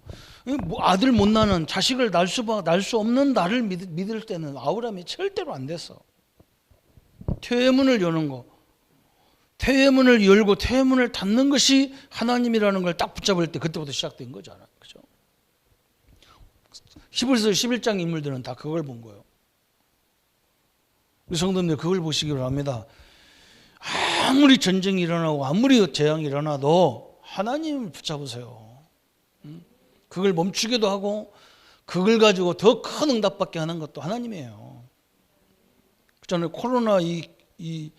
아들 못 낳는, 자식을 낳을 수 없는 나를 믿을 때는 아브라함이 절대로 안 됐어. 퇴문을 여는 거, 퇴문을 열고 퇴문을 닫는 것이 하나님이라는 걸 딱 붙잡을 때 그때부터 시작된 거잖아요. 그죠? 히브리서 11장 인물들은 다 그걸 본 거예요. 우리 성도님들 그걸 보시기 바랍니다. 아무리 전쟁이 일어나고 아무리 재앙이 일어나도 하나님을 붙잡으세요. 그걸 멈추기도 하고 그걸 가지고 더 큰 응답받게 하는 것도 하나님이에요. 그렇잖아요. 코로나 이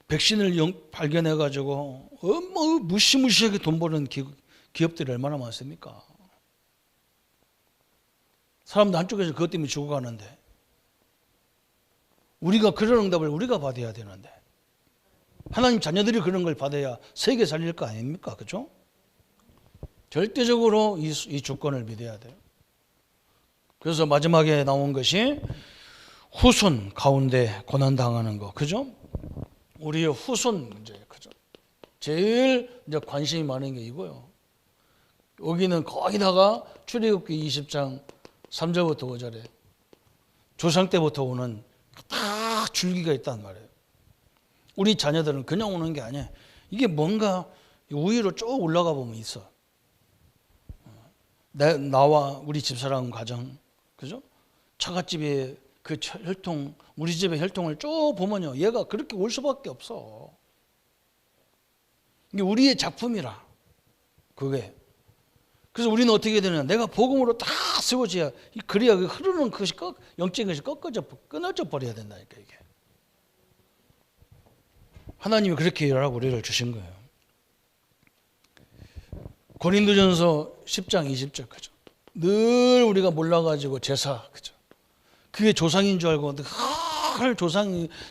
백신을 발견해 가지고 무시무시하게 돈 버는 기업들이 얼마나 많습니까? 사람들 한쪽에서 그것 때문에 죽어가는데 우리가 그런 응답을 우리가 받아야 되는데 하나님 자녀들이 그런 걸 받아야 세계 살릴 거 아닙니까? 그렇죠? 절대적으로 이 주권을 믿어야 돼요. 그래서 마지막에 나온 것이 후손 가운데 고난당하는 거. 그죠? 우리의 후손 문제예요. 그죠? 제일 이제 관심이 많은 게 이거예요. 여기는 거기다가 출애굽기 20장 3절부터 5절에 조상 때부터 오는 다 줄기가 있단 말이에요. 우리 자녀들은 그냥 오는 게 아니에요. 이게 뭔가 위로 쭉 올라가 보면 있어. 나와 우리 집사람 가정, 그죠? 처갓집에 그 혈통, 우리 집의 혈통을 쭉 보면요, 얘가 그렇게 올 수밖에 없어. 이게 우리의 작품이라, 그게. 그래서 우리는 어떻게 해야 되느냐? 내가 복음으로 다 세워져야, 그래야 그 흐르는 것이 영적인 것이 끊어져 버려야 된다니까, 이게. 하나님이 그렇게 일하라고 우리를 주신 거예요. 고린도전서 10장 20절, 그죠? 늘 우리가 몰라가지고 제사, 그죠? 그게 조상인 줄 알고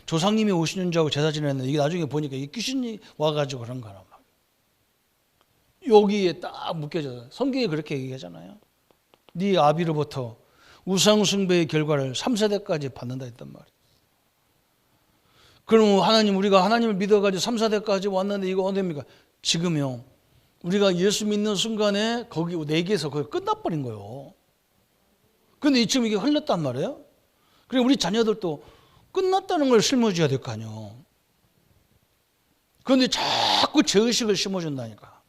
조상님이 오시는 줄 알고 제사 지냈는데 이게 나중에 보니까 이 귀신이 와가지고 그런 거란 말이에요. 여기에 딱 묶여져서 성경이 그렇게 얘기하잖아요. 네 아비로부터 우상 숭배의 결과를 3세대까지 받는다 했단 말이에요. 그럼 우리가 하나님을 믿어가지고 3, 4대까지 왔는데 이거 어떻습니까? 지금요. 우리가 예수 믿는 순간에 거기 내게서 거기 끝나버린 거예요. 근데 지금 이게 흘렀단 말이에요. 그래 우리 자녀들도 끝났다는 걸 심어줘야 될 거 아니에요. 그런데 자꾸 죄의식을 심어준다니까.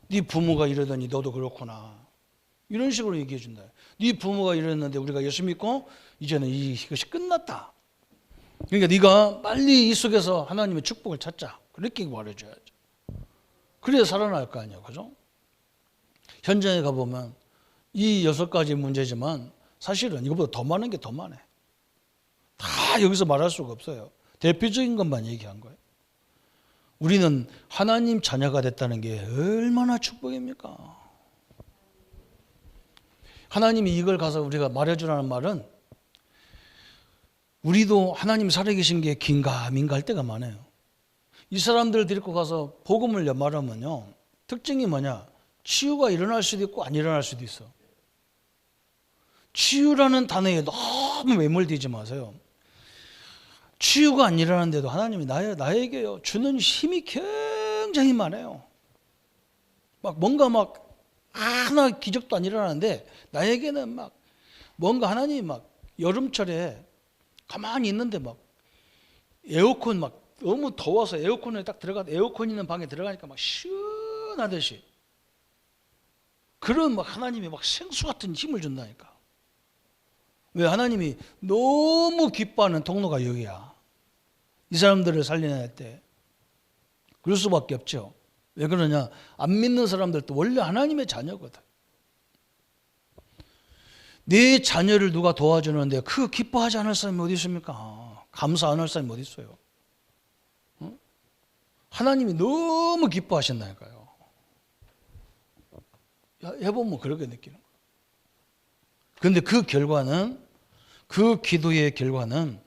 네 부모가 이러더니 너도 그렇구나. 이런 식으로 얘기해 준다. 네 부모가 이랬는데 우리가 예수 믿고 이제는 이것이 끝났다. 그러니까 네가 빨리 이 속에서 하나님의 축복을 찾자. 그렇게 말해줘야죠. 그래야 살아날 거 아니에요. 그죠? 현장에 가보면 이 6가지 문제지만 사실은 이것보다 더 많은 게 더 많아요. 다 여기서 말할 수가 없어요. 대표적인 것만 얘기한 거예요. 우리는 하나님 자녀가 됐다는 게 얼마나 축복입니까? 하나님이 이걸 가서 우리가 말해주라는 말은 우리도 하나님 살아계신 게 긴가민가 할 때가 많아요. 이 사람들 데리고 가서 복음을 말하면요. 특징이 뭐냐? 치유가 일어날 수도 있고 안 일어날 수도 있어. 치유라는 단어에 너무 매몰되지 마세요. 치유가 안 일어나는데도 하나님이 나에게요 주는 힘이 굉장히 많아요. 뭔가 하나 기적도 안 일어나는데 나에게는 뭔가 하나님이 여름철에 가만히 있는데 에어컨 너무 더워서 에어컨에 딱 에어컨 있는 방에 들어가니까 시원하듯이 그런 하나님이 생수 같은 힘을 준다니까. 왜? 하나님이 너무 기뻐하는 통로가 여기야. 이 사람들을 살려낼 때 그럴 수밖에 없죠. 왜 그러냐? 안 믿는 사람들도 원래 하나님의 자녀거든. 내 자녀를 누가 도와주는데 그 기뻐하지 않을 사람이 어디 있습니까? 감사 안 할 사람이 어디 있어요? 하나님이 너무 기뻐하신다니까요. 해보면 그렇게 느끼는 거예요. 그런데 그 결과는, 그 기도의 결과는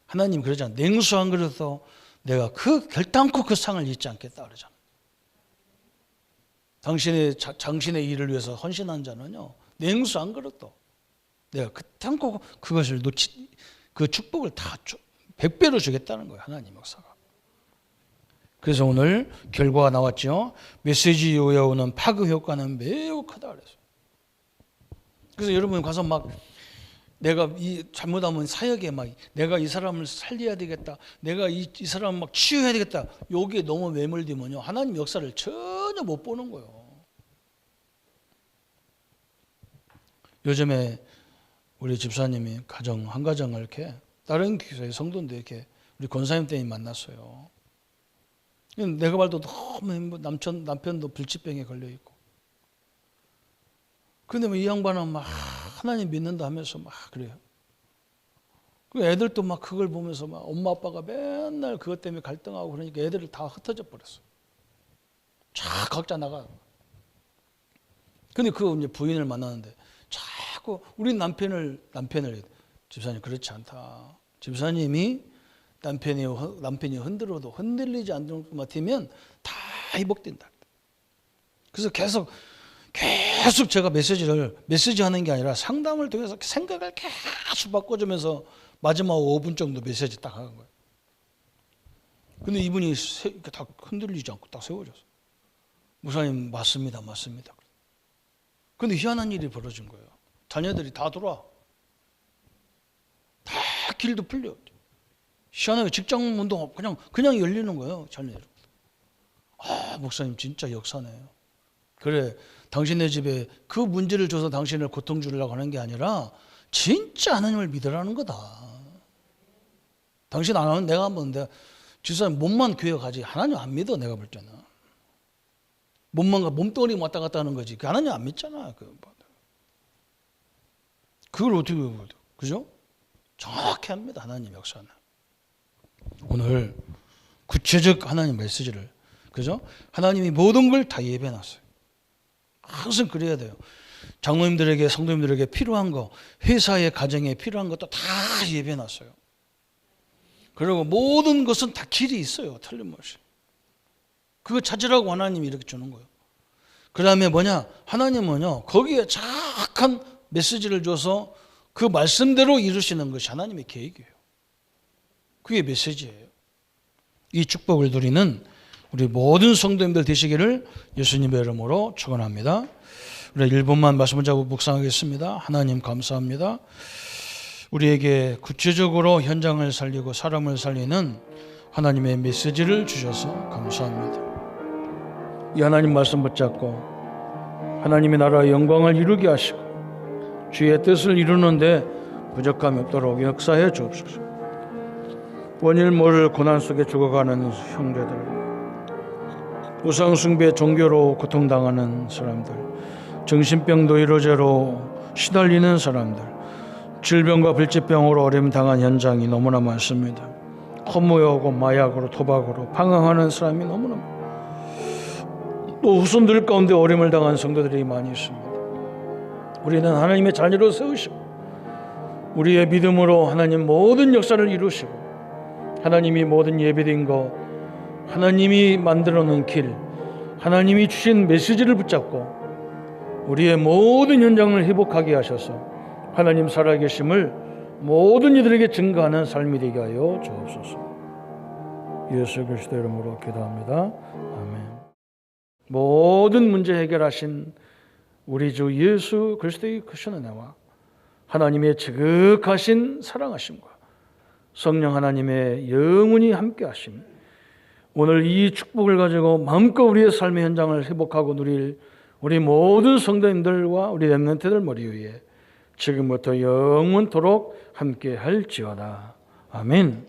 하나님 그러잖아요. 냉수 한 그릇도 내가 결단코 그 상을 잊지 않겠다 그러잖아요. 당신의 일을 위해서 헌신한 자는요, 냉수 한 그릇도 내가 결단코 그것을 그 축복을 다 100배로 주겠다는 거예요. 하나님 역사가. 그래서 오늘 결과가 나왔죠. 메시지 이후에 오는 파급 효과는 매우 크다 그랬어요. 그래서 여러분 가서 막 내가 잘못하면 사역에 막 내가 이 사람을 살려야 되겠다, 내가 이 사람을 막 치유해야 되겠다, 여기에 너무 매몰되면요 하나님 역사를 전혀 못 보는 거예요. 요즘에 우리 집사님이 한 가정을 이렇게 다른 교회의 성도인데 이렇게 우리 권사님 때문에 만났어요. 내가 봐도 너무 남편도 불치병에 걸려 있고. 근데 뭐 이 양반은 막 하나님 믿는다 하면서 막 그래요. 그 애들도 막 그걸 보면서 막 엄마 아빠가 맨날 그것 때문에 갈등하고 그러니까 애들을 다 흩어져 버렸어. 쫙 각자 나가. 근데 그 이제 부인을 만나는데 자꾸 우리 남편을 집사님 그렇지 않다. 집사님이 남편이 흔들어도 흔들리지 않는 것 같으면 다 회복된다. 그래서 계속 제가 메시지 하는 게 아니라 상담을 통해서 생각을 계속 바꿔주면서 마지막 5분 정도 메시지 딱 하는 거예요. 근데 이분이 다 흔들리지 않고 딱 세워졌어. 목사님 맞습니다. 근데 희한한 일이 벌어진 거예요. 자녀들이 다 돌아와. 다 길도 풀려. 희한하게 직장 문도 그냥 열리는 거예요. 자녀들. 목사님 진짜 역사네요. 그래, 당신네 집에 그 문제를 줘서 당신을 고통 주려고 하는 게 아니라 진짜 하나님을 믿으라는 거다. 당신 안 하면 내가 한번 집사님 몸만 교회 가지 하나님 안 믿어. 내가 볼 때는 몸뚱어리 왔다 갔다 하는 거지. 하나님 안 믿잖아. 그걸 어떻게 보여? 그죠? 정확히 합니다. 하나님 역사는. 오늘 구체적 하나님 메시지를, 그죠? 하나님이 모든 걸 다 예배해놨어요. 항상 그래야 돼요. 장로님들에게, 성도님들에게 필요한 거, 회사의 가정에 필요한 것도 다 예배해놨어요. 그리고 모든 것은 다 길이 있어요. 틀림없이. 그거 찾으라고 하나님이 이렇게 주는 거예요. 그 다음에 하나님은요, 거기에 정확한 메시지를 줘서 그 말씀대로 이루시는 것이 하나님의 계획이에요. 그게 메시지예요. 이 축복을 누리는 우리 모든 성도님들 되시기를 예수님의 이름으로 축원합니다. 우리 1분만 말씀을 잡고 묵상하겠습니다. 하나님 감사합니다. 우리에게 구체적으로 현장을 살리고 사람을 살리는 하나님의 메시지를 주셔서 감사합니다. 이 하나님 말씀 붙잡고 하나님의 나라의 영광을 이루게 하시고 주의 뜻을 이루는데 부족함이 없도록 역사해 주옵소서. 원일 모를 고난 속에 죽어가는 형제들, 우상숭배 종교로 고통당하는 사람들, 정신병 노이로제로 시달리는 사람들, 질병과 불치병으로 어려움 당한 현장이 너무나 많습니다. 허무하고 마약으로 도박으로 방황하는 사람이 너무나 많습니다. 또 후손들 가운데 어려움을 당한 성도들이 많이 있습니다. 우리는 하나님의 자녀로 세우시고 우리의 믿음으로 하나님 모든 역사를 이루시고 하나님이 모든 예배된 것, 하나님이 만들어 놓은 길, 하나님이 주신 메시지를 붙잡고 우리의 모든 현장을 회복하게 하셔서 하나님 살아계심을 모든 이들에게 증거하는 삶이 되게 하여 주옵소서. 예수 그리스도 이름으로 기도합니다. 아멘. 모든 문제 해결하신 우리 주 예수 그리스도의 크신 은혜와 하나님의 지극하신 사랑하심과 성령 하나님의 영원히 함께 하심, 오늘 이 축복을 가지고 마음껏 우리의 삶의 현장을 회복하고 누릴 우리 모든 성도님들과 우리 렘넌트들 머리 위에 지금부터 영원토록 함께 할지어다. 아멘.